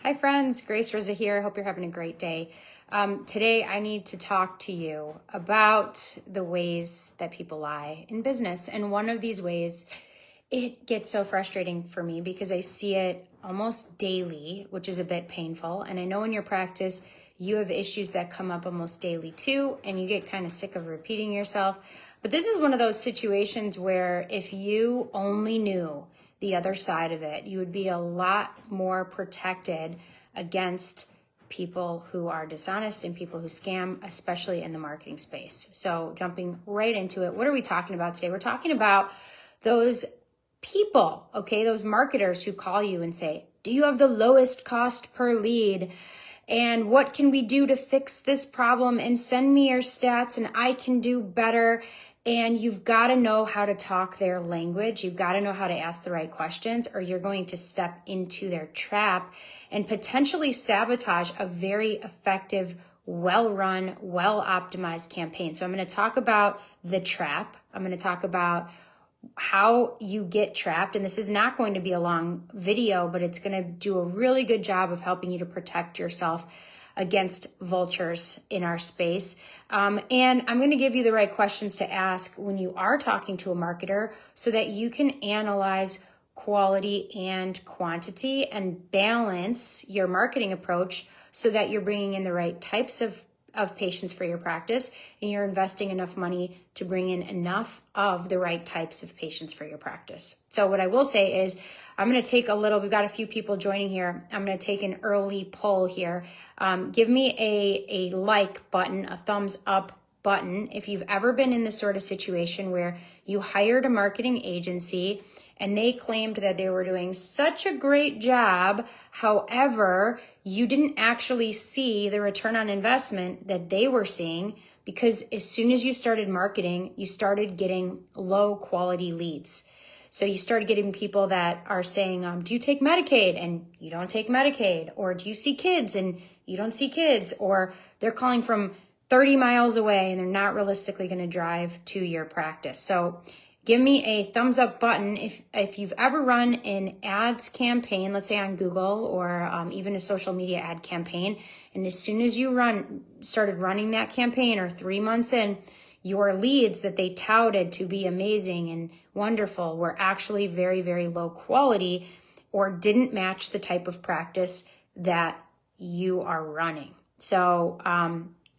Hi friends, Grace Rizza here. I hope you're having a great day. Today I need to talk to you about the ways that people lie in business. And one of these ways, it gets so frustrating for me because I see it almost daily, which is a bit painful. And I know in your practice, you have issues that come up almost daily too, and you get kind of sick of repeating yourself. But this is one of those situations where if you only knew the other side of it, you would be a lot more protected against people who are dishonest and people who scam, especially in the marketing space. So jumping right into it, what are we talking about today? We're talking about those people, okay, those marketers who call you and say, do you have the lowest cost per lead? And what can we do to fix this problem? And send me your stats and I can do better. And you've got to know how to talk their language. You've got to know how to ask the right questions, or you're going to step into their trap and potentially sabotage a very effective, well-run, well-optimized campaign. So I'm going to talk about the trap. I'm going to talk about how you get trapped. And this is not going to be a long video, but it's going to do a really good job of helping you to protect yourself against vultures in our space. And I'm going to give you the right questions to ask when you are talking to a marketer so that you can analyze quality and quantity and balance your marketing approach so that you're bringing in the right types of patients for your practice, and you're investing enough money to bring in enough of the right types of patients for your practice. So what I will say is I'm going to take we've got a few people joining here. I'm going to take an early poll here. Give me a like button, a thumbs up button, if you've ever been in this sort of situation where you hired a marketing agency and they claimed that they were doing such a great job. However, you didn't actually see the return on investment that they were seeing, because as soon as you started marketing, you started getting low quality leads. So you started getting people that are saying, do you take Medicaid? And you don't take Medicaid. Or do you see kids? And you don't see kids. Or they're calling from 30 miles away and they're not realistically going to drive to your practice. So give me a thumbs up button if you've ever run an ads campaign, let's say on Google or even a social media ad campaign. And as soon as you started running that campaign, or 3 months in, your leads that they touted to be amazing and wonderful were actually very, very low quality or didn't match the type of practice that you are running. So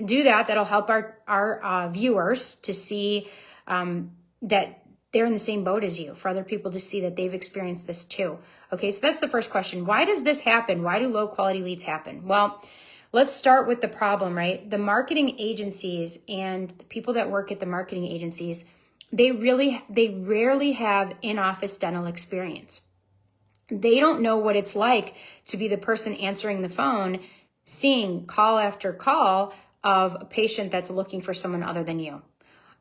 do that. That'll help our viewers to see that they're in the same boat as you, for other people to see that they've experienced this too. Okay, so that's the first question. Why does this happen? Why do low quality leads happen? Well, let's start with the problem, right? The marketing agencies and the people that work at the marketing agencies, they rarely have in-office dental experience. They don't know what it's like to be the person answering the phone, seeing call after call of a patient that's looking for someone other than you,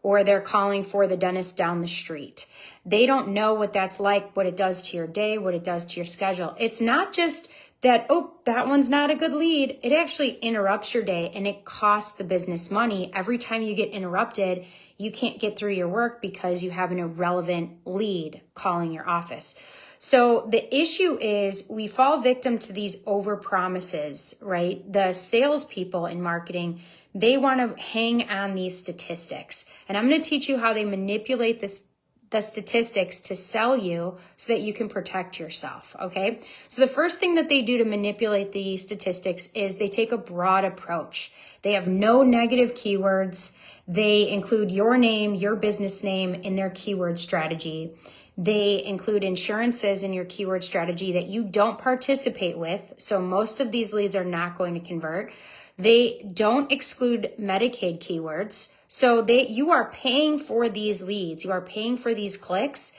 or they're calling for the dentist down the street. They don't know what that's like, what it does to your day, what it does to your schedule. It's not just that, that one's not a good lead. It actually interrupts your day, and it costs the business money. Every time you get interrupted, you can't get through your work because you have an irrelevant lead calling your office. So the issue is we fall victim to these over promises, right? The salespeople in marketing, they want to hang on these statistics. And I'm going to teach you how they manipulate the statistics to sell you so that you can protect yourself, okay? So the first thing that they do to manipulate the statistics is they take a broad approach. They have no negative keywords. They include your name, your business name in their keyword strategy. They include insurances in your keyword strategy that you don't participate with. So most of these leads are not going to convert. They don't exclude Medicaid keywords. So you are paying for these leads. You are paying for these clicks,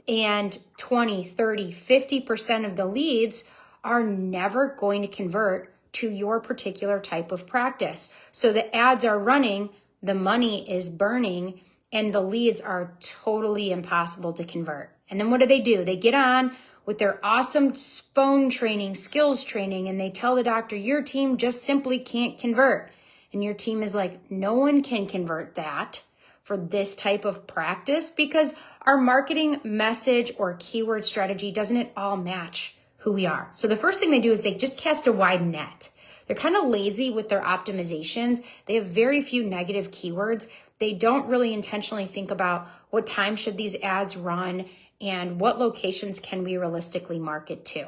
and 20, 30, 50% of the leads are never going to convert to your particular type of practice. So the ads are running, the money is burning, and the leads are totally impossible to convert. And then what do? They get on with their awesome phone training, skills training, and they tell the doctor, your team just simply can't convert. And your team is like, no one can convert that for this type of practice because our marketing message or keyword strategy doesn't at all match who we are. So the first thing they do is they just cast a wide net. They're kind of lazy with their optimizations. They have very few negative keywords. They don't really intentionally think about what time should these ads run and what locations can we realistically market to.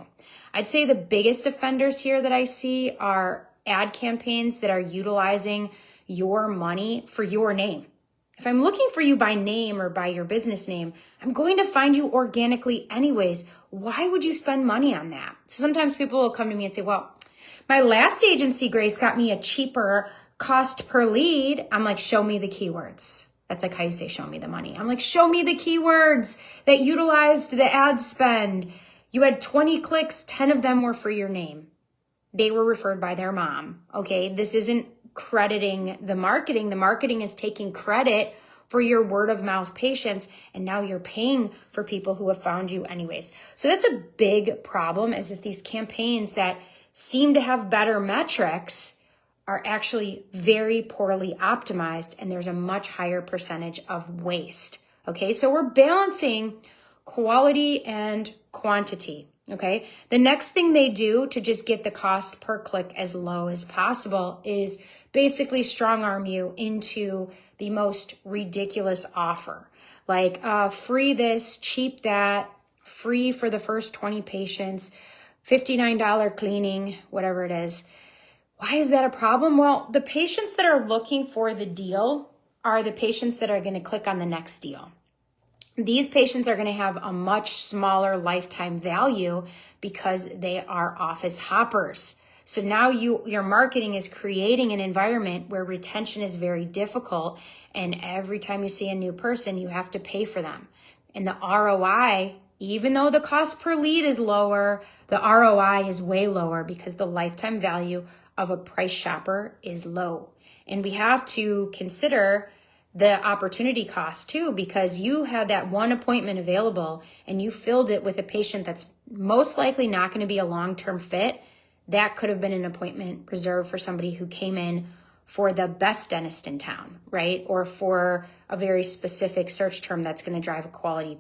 I'd say the biggest offenders here that I see are ad campaigns that are utilizing your money for your name. If I'm looking for you by name or by your business name, I'm going to find you organically anyways. Why would you spend money on that? So sometimes people will come to me and say, well, my last agency, Grace, got me a cheaper cost per lead. I'm like, show me the keywords. That's like how you say, show me the money. I'm like, show me the keywords that utilized the ad spend. You had 20 clicks, 10 of them were for your name. They were referred by their mom. Okay, this isn't crediting the marketing. The marketing is taking credit for your word of mouth patients, and now you're paying for people who have found you anyways. So that's a big problem, is that these campaigns that seem to have better metrics are actually very poorly optimized, and there's a much higher percentage of waste. Okay, so we're balancing quality and quantity. Okay, the next thing they do to just get the cost per click as low as possible is basically strong arm you into the most ridiculous offer, like free this, cheap that, free for the first 20 patients, $59 cleaning, whatever it is. Why is that a problem? Well, the patients that are looking for the deal are the patients that are going to click on the next deal. These patients are going to have a much smaller lifetime value because they are office hoppers. So now your marketing is creating an environment where retention is very difficult, and every time you see a new person, you have to pay for them. And the ROI, even though the cost per lead is lower, the ROI is way lower because the lifetime value of a price shopper is low. And we have to consider the opportunity cost too, because you had that one appointment available and you filled it with a patient that's most likely not going to be a long-term fit. That could have been an appointment reserved for somebody who came in for the best dentist in town, right? Or for a very specific search term that's going to drive a quality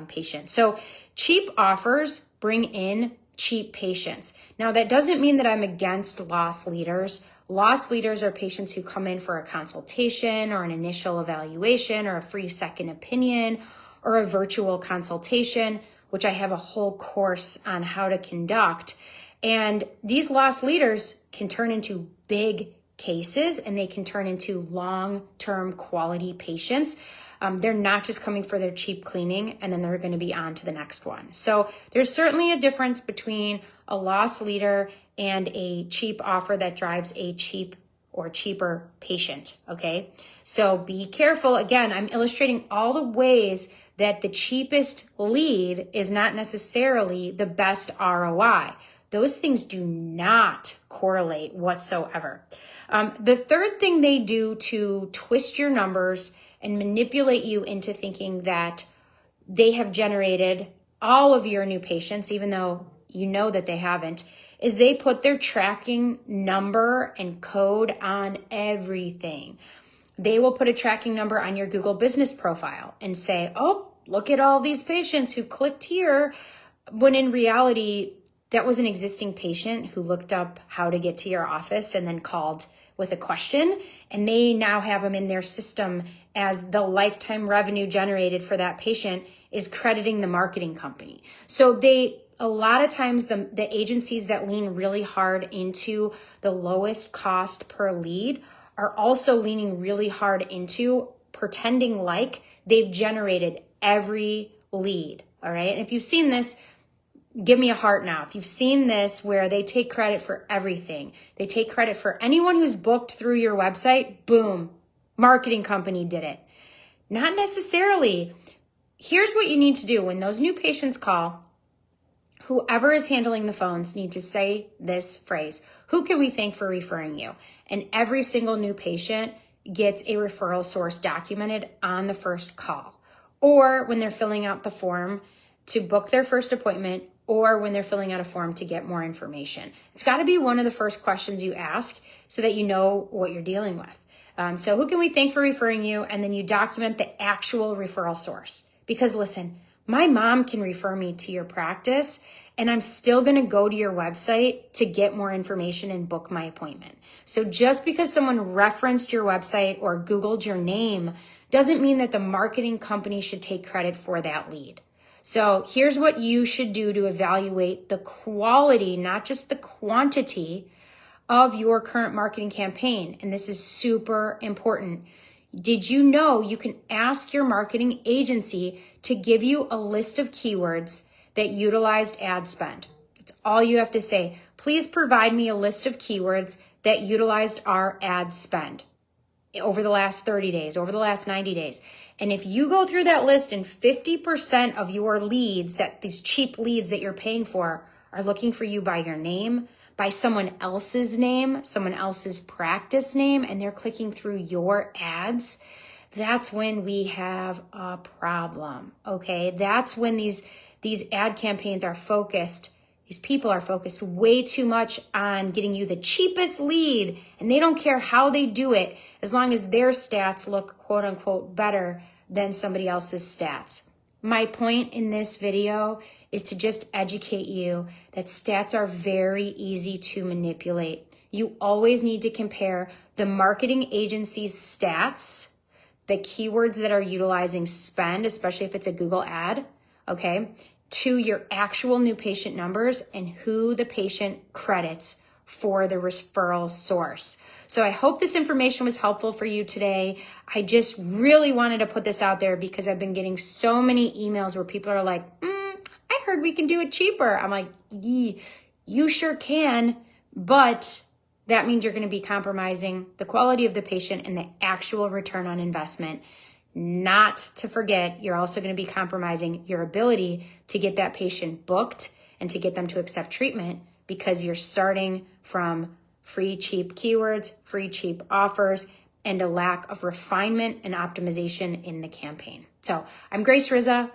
patient. So cheap offers bring in cheap patients. Now, that doesn't mean that I'm against loss leaders. Loss leaders are patients who come in for a consultation or an initial evaluation or a free second opinion or a virtual consultation, which I have a whole course on how to conduct. And these loss leaders can turn into big cases, and they can turn into long-term quality patients. They're not just coming for their cheap cleaning and then they're going to be on to the next one. So there's certainly a difference between a loss leader and a cheap offer that drives a cheap or cheaper patient. Okay, so be careful. Again, I'm illustrating all the ways that the cheapest lead is not necessarily the best ROI. Those things do not correlate whatsoever. The third thing they do to twist your numbers and manipulate you into thinking that they have generated all of your new patients, even though you know that they haven't, is they put their tracking number and code on everything. They will put a tracking number on your Google business profile and say, oh, look at all these patients who clicked here, when in reality, that was an existing patient who looked up how to get to your office and then called with a question, and they now have them in their system as the lifetime revenue generated for that patient is crediting the marketing company. So a lot of times the agencies that lean really hard into the lowest cost per lead are also leaning really hard into pretending like they've generated every lead. All right. And if you've seen this, give me a heart now. If you've seen this where they take credit for everything, they take credit for anyone who's booked through your website, boom, marketing company did it. Not necessarily. Here's what you need to do when those new patients call. Whoever is handling the phones need to say this phrase: who can we thank for referring you? And every single new patient gets a referral source documented on the first call, or when they're filling out the form to book their first appointment, or when they're filling out a form to get more information. It's got to be one of the first questions you ask so that you know what you're dealing with. So who can we thank for referring you? And then you document the actual referral source. Because listen, my mom can refer me to your practice and I'm still going to go to your website to get more information and book my appointment. So just because someone referenced your website or Googled your name doesn't mean that the marketing company should take credit for that lead. So here's what you should do to evaluate the quality, not just the quantity, of your current marketing campaign. And this is super important. Did you know you can ask your marketing agency to give you a list of keywords that utilized ad spend? That's all you have to say. Please provide me a list of keywords that utilized our ad spend over the last 30 days, over the last 90 days. And if you go through that list and 50% of your leads, these cheap leads that you're paying for, are looking for you by your name, by someone else's name, someone else's practice name, and they're clicking through your ads, that's when we have a problem, okay? That's when these ad campaigns are focused, these people are focused way too much on getting you the cheapest lead, and they don't care how they do it as long as their stats look quote unquote better than somebody else's stats. My point in this video is to just educate you that stats are very easy to manipulate. You always need to compare the marketing agency's stats, the keywords that are utilizing spend, especially if it's a Google ad, okay, to your actual new patient numbers and who the patient credits for the referral source. So I hope this information was helpful for you today. I just really wanted to put this out there because I've been getting so many emails where people are like, I heard we can do it cheaper. I'm like, you sure can, but that means you're going to be compromising the quality of the patient and the actual return on investment. Not to forget, you're also going to be compromising your ability to get that patient booked and to get them to accept treatment because you're starting from free cheap keywords, free cheap offers, and a lack of refinement and optimization in the campaign. So I'm Grace Rizza,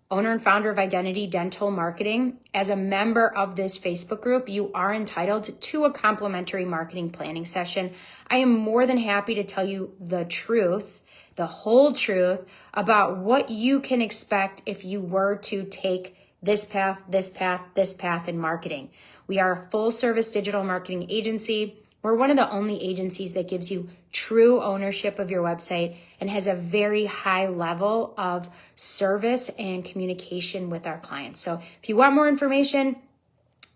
owner and founder of Identity Dental Marketing. As a member of this Facebook group, you are entitled to a complimentary marketing planning session. I am more than happy to tell you the truth, the whole truth about what you can expect if you were to take this path, this path, this path in marketing. We are a full service digital marketing agency. We're one of the only agencies that gives you true ownership of your website and has a very high level of service and communication with our clients. So if you want more information,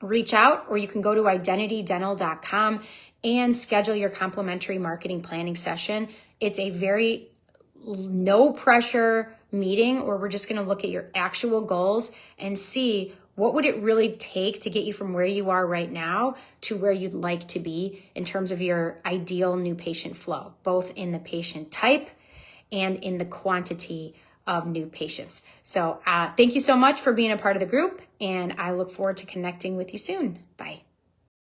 reach out, or you can go to identitydental.com and schedule your complimentary marketing planning session. It's a very no pressure meeting where we're just going to look at your actual goals and see what would it really take to get you from where you are right now to where you'd like to be in terms of your ideal new patient flow, both in the patient type and in the quantity of new patients. So thank you so much for being a part of the group, and I look forward to connecting with you soon. Bye.